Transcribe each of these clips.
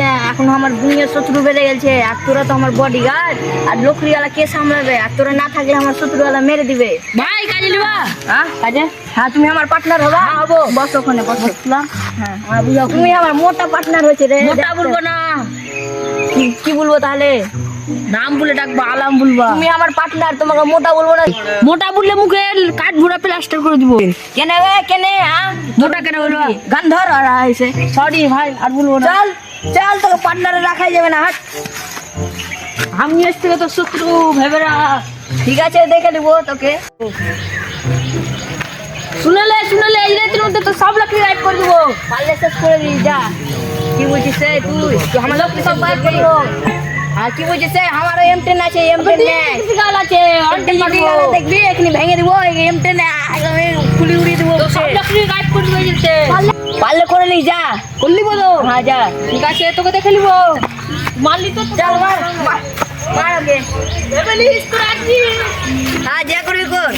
না, এখন আমার দুনিয়ার শত্রু বেড়ে গেছে। আর তোরা তো আমার বডিগার্ড, আর লোকরিওয়ালা কে সামলাবে? আর তোরা না থাকলে আমার শত্রুওয়ালা মেরে দিবে। ভাই কাজে নিবা? হ্যাঁ কাজে? হ্যাঁ তুমি আমার পার্টনার হবা? হবো। বস ওখানে বসলাম। হ্যাঁ বুঝাও, তুমি আমার মোটা পার্টনার হয়েছে রে। মোটা বলবো না, কি বলবো তাহলে? নাম বলে ডাকবো, আলাম বলবা। তুমি আমার পার্টনার, তোমাকে মোটা বলবো না। মোটা বললে মুখে কাঠ ভরা প্লাস্টার করে দিব। কেনে বে কেনে? হ্যাঁ মোটা কেন বলবা? গান ধর। আর আইছে সরি ভাই, আর বলবো না। চল চল, তোকে পার্টনারে রাখাই যাবে না। হাট। আমি এস থেকে তো শত্রু ভেবে রাখ। ঠিক আছে, দেখে নিবো তোকে। শুনলে এই রাতের মধ্যে তো সব লাকড়ি গায়েব করে দেবো। পারলে শেষ করে দিই যা। কি বলছিস রে তুই? আমার লোক সব গায়েব করে দেবো। আর কি বলছিস রে? আমার M10 আছে, M10 নে গাল আছে, অন্টি মারবো। দেখবি এখানে ভেঙে দিব। M10 খুলি উড়িয়ে দিব। তো সব লাকড়ি গায়েব করে দেবো যেতে। পারলে করে নিস যা। করলি বলো? হ্যাঁ যা। ঠিক আছে, তোকে দেখে নিবো। মারলি তো চল মার মার আগে। হ্যাঁ যা করবি কর।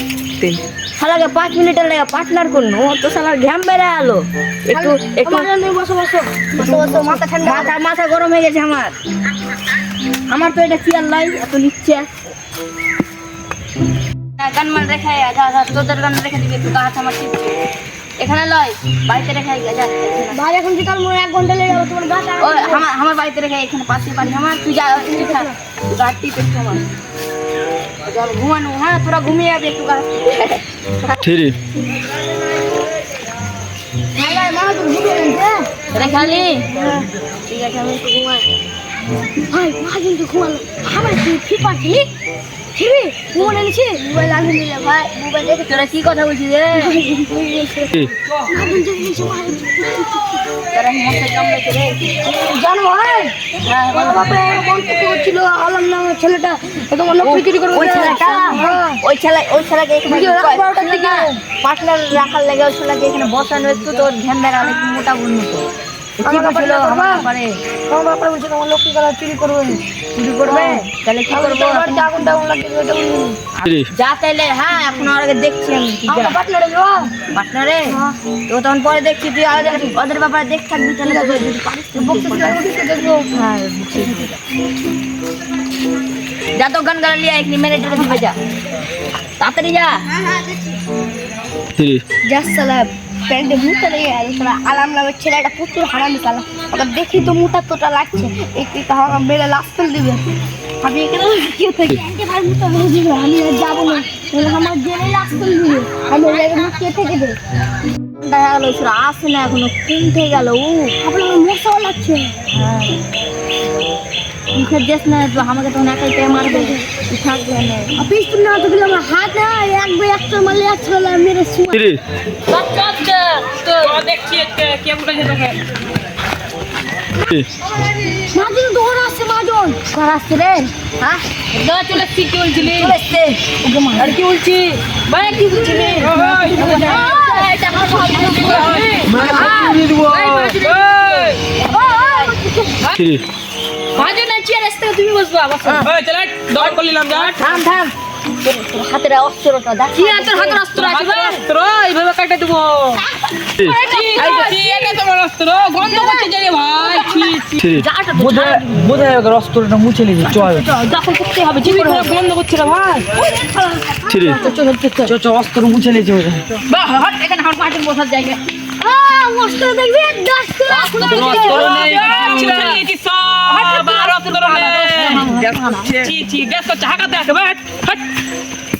শালাকে 5 মিনিটের লাগে পার্টনার করলো, ও তো শালার ঘ্যাম বেড়ে আলো। একটু বসো বসো। বসো, মাথা ঠান্ডা। মাথা গরম হয়ে গেছে আমার তো এটা চেয়ার লাই এত নিচ্ছে। গান মান রেখে তোদের গান রেখে দিবি। একটু গাছ আমার ঠিক এখানে লয়, বাড়িতে রেখে যা। ভাই এখন কি কাল 1 ঘন্টা লেগে যাবে তোমার গাছ? ও আমার বাড়িতে রেখে, এখানে পাশে বাড়ি আমার। তুই যা, তুই থাক। গাছ টিপে আমার চল ঘুমানো। হ্যাঁ তোরা ঘুমিয়ে যাবি একটু গাছ ঠিক খালি। ঠিক আছে আমি একটু ঘুমাই। ভাই মা কিন্তু ঘুমালো। আমার কি ঠিক আছে? ঠিকই ঘুমো এনেছি। মোবাইল আনি নিলে ভাই, মোবাইল দেখে তোরা কি কথা বলছিস রে? তোরা মশা কামড়েছে রে। জানো ভাই, আমার বাপরে বন্ধু করছিল আলম নামের ছেলেটা, তোমার লোক চুরি করবে। ওই ছেলেটা, ওই ছেলেকে পার্টনার রাখার লাগে ওই ছেলেকে এখানে বসানো। একটু তোর ধ্যান দেখা, একটু মোটা বন্ধু তো কি বলছিল আমার ব্যাপারে? আমার বাপরে বলছে তোমার লক্ষ্মী কালা চুরি করবে। চুরি করবে? তাহলে কি করবো? আগুন টাগুন লাগিয়ে দেবে, ওটা বলবি। যা তাইলে। হ্যাঁ এখন আগে দেখছি আমি। আমার পার্টনারে যাওয়া। পার্টনারে তো তখন পরে দেখছি। তুই ওদের ব্যাপারে দেখ থাকবি। তাহলে যদি পারিস তো দেখবো। হ্যাঁ যা তো গান গালা লিয়া এখানে মেরে টেরে দিবে। যা তাড়াতাড়ি যা। ঠিক যা সালা প্যান্টে মুটা লেগে গেল। সালা আলাম নামের ছেলেটা প্রচুর হারামি কালা। ওকে দেখি তো মুটা তোটা লাগছে, একটু তাহলে মেরে লাশ ফেল দিবে। আমি এখানে কি থাকি ভাই, মুটা মেরে দিবে। আমি আর যাবো না, তাহলে আমার জেলে লাশ ফেল দিবে। আমি কে থেকে দে দেখা গেল সেটা আসে না এখনো। কমতে গেল। আপনার মশাও লাগছে। হ্যাঁ মুখের দেশ না তো আমাকে তখন একাই পেয়ে মারবে। তুই থাকবে না। পিস্তল না তো দিলে আমার হাত না একটা মারলে একটা মেরে শুয়ে। মাজন দৌড় আসছে, মাজন ঘর আসছে রে। হ্যাঁ চলে আসছি। কি বলছিলি? চলে এসছে। আর কি বলছি ভাই? কি বলছিলি? ঠিক মাজন আছে রাস্তা, তুমি বসবা। থাম থাম। তোর হাতের অস্ত্রটা দেখ। কি আর তোর হাতের অস্ত্র আছে ভাই? এইভাবে কাটে দেবো। এটা তোমার অস্ত্র গন্ধ করছে যে রে ভাই। ঠিক বোধহয় অস্ত্রটা মুছে নিবি। চল দখল করতে হবে। কি করে গন্ধ করছে রে ভাই? ঠিক অস্ত্র মুছে নিয়েছে এখানে আমার পার্টির বসার জায়গা। অস্ত্র দেখবি?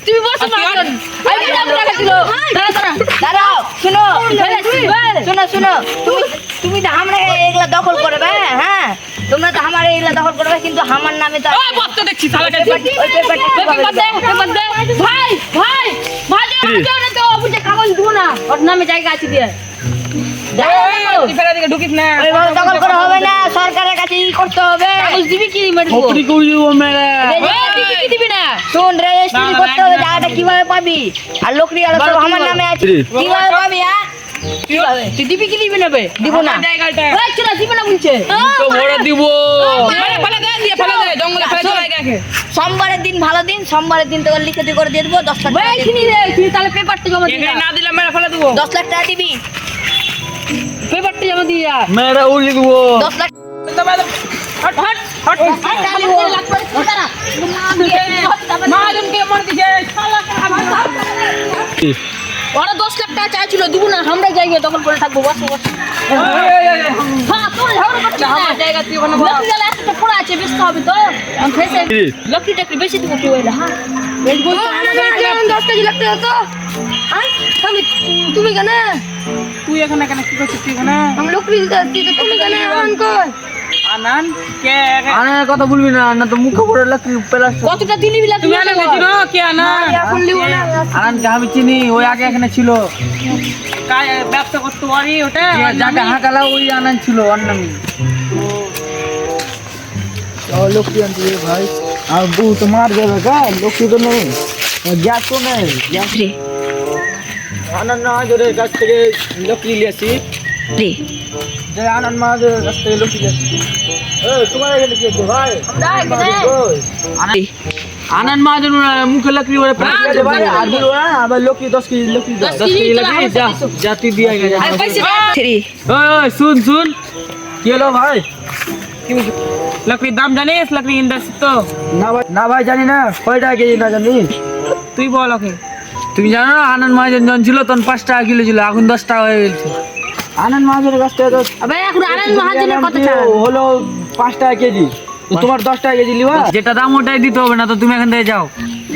তুমি বসো মাজন। দাঁড়াও শুনো শুনো শুনো। তুমি তো আমরা এগুলা দখল করবে। হ্যাঁ তোমরা তো আমার এগুলা দখল করবে, কিন্তু আমার নামে তো দেখছি ওই পেপারটা ভাই ভাই কাগজ দিব না, ওর নামে জায়গা আছে দিয়ে। ঢুকিস না। ওইভাবে দখল করা হবে না, সরকারের কাছে ই করতে হবে। কাগজ দিবি কি মেরে দেবো? দিবি না? শোন রেজিস্ট্রি করতে হবে। জায়গাটা কিভাবে পাবি? আর লোকরিওয়ালা সব আমার নামে আছে, কিভাবে পাবি? হ্যাঁ তুই দিবি কি দিবি না? দিব না। জায়গাটা চলো দিবি না বলছে। তো বড় দিব। ফেলে দে জঙ্গলে ফেলে চলে গেছে। সোমবারের দিন ভালো দিন, সোমবারের দিন তোকে লিখিত করে দিয়ে দেবো 10 লাখ টাকা। তুই তাহলে পেপারটা জমা দিয়ে না দিলে মেরে ফেলে দেবো। 10 লাখ টাকা দিবি। পেপারটা জমা দিয়ে যা। মেয়েরা উড়িয়ে দেবো। 10 লাখ हट हट हट मालूम के मर दिए साला ওরা 10 লাখ টাকা চাইছিল দিব না আমরা জায়গা দখল করে থাকবো বস বস হ্যাঁ তোর ঝগড়া করছিস না আমার জায়গা তুই ওখানে লক্ষ্মী গেলে একটা পুরো আছে বেশি হবে তো আমি ফেসে লক্ষ্মী টাকরি বেশি দিব কি হইলো হ্যাঁ বেশ বল 10 কেজি লাগতে তো তুমি কেন তুই এখানে কেন কি করছিস তুই এখানে আমি লোকরি দিতে তুমি কেন আনন্দ কই আনন কে আনার কথা বলবি না, না তো মুখে পড়ে লাকি পেলাস। কতটা দিলি বিলা তুমি আনন চিনো কে আনন এখন লিও না আনানকে আমি চিনি, ওই আগে এখানে ছিল। কাজ ব্যবসা করতে পারি ওটা যাকে হাঁকালা ওই আনান ছিল, ওর নামই। লক্ষ্মী আনতে ভাই, আর বউ তো মার যাবে কা, লক্ষ্মী তো নেই, গ্যাস তো নেই। রে আনন্দ মাহাজনের কাছ থেকে লক্ষ্মী লিয়েছি, রে যে আনন্দ মাহাজনের কাছ থেকে লক্ষ্মী লিয়েছি। তোমার এখানে কি আছে ভাই? আনন্দ মাহাজন মুখে লক্ষ্মী বলে ভাই, আর বলবো না, আবার লক্ষ্মী 10 কেজি লক্ষ্মী দাও। 10 কেজি লক্ষ্মী যা যা তুই দিয়ে আয় যা। রে ওই শুন শুন, কি হলো ভাই? लकड़ी दाम জানিস लकड़ी इंडस्ट्री তো না ভাই জানি না, কয় টাকা কেজি না জানি। তুই বল ওকে তুমি জানো না আনন্দ মাহাজন যখন ছিল তখন 5 টাকা কিলো ছিল, এখন 10 টাকা হয়ে গেছে। আনন্দ মাহাজনের কাছ থেকে তো আবে এখন আনন্দ মহাজনের কথা ছাড় হলো 5 টাকা কেজি, তো তোমার 10 টাকা কেজি লিবা, যেটা দাম ওটাই দিতে হবে, না তো তুমি এখান থেকে যাও।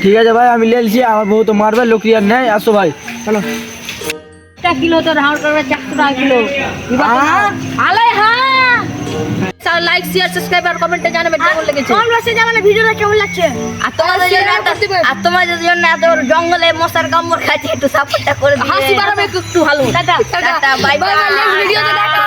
ঠিক আছে ভাই, আমি লেলছি, আমার বউ তো মারবে, লোকরি আর নেই, আসো ভাই চলো। টাকা কিলো তো হাওড় করে 400 টাকা কিলো আলে হ্যাঁ স্যার লাইক শেয়ার সাবস্ক্রাইব আর কমেন্টে জানাবেন কেমন লেগেছে কমেন্ট বক্সে জানালে ভিডিওটা কেমন লাগছে আর তোমাদের জন্য এত জঙ্গলে মশার কামড় খাচ্ছে একটু সাপোর্টটা করে দিবে হাসি বাড়াবে একটু ভালো টাটা টাটা বাই বাই ভিডিওতে দেখা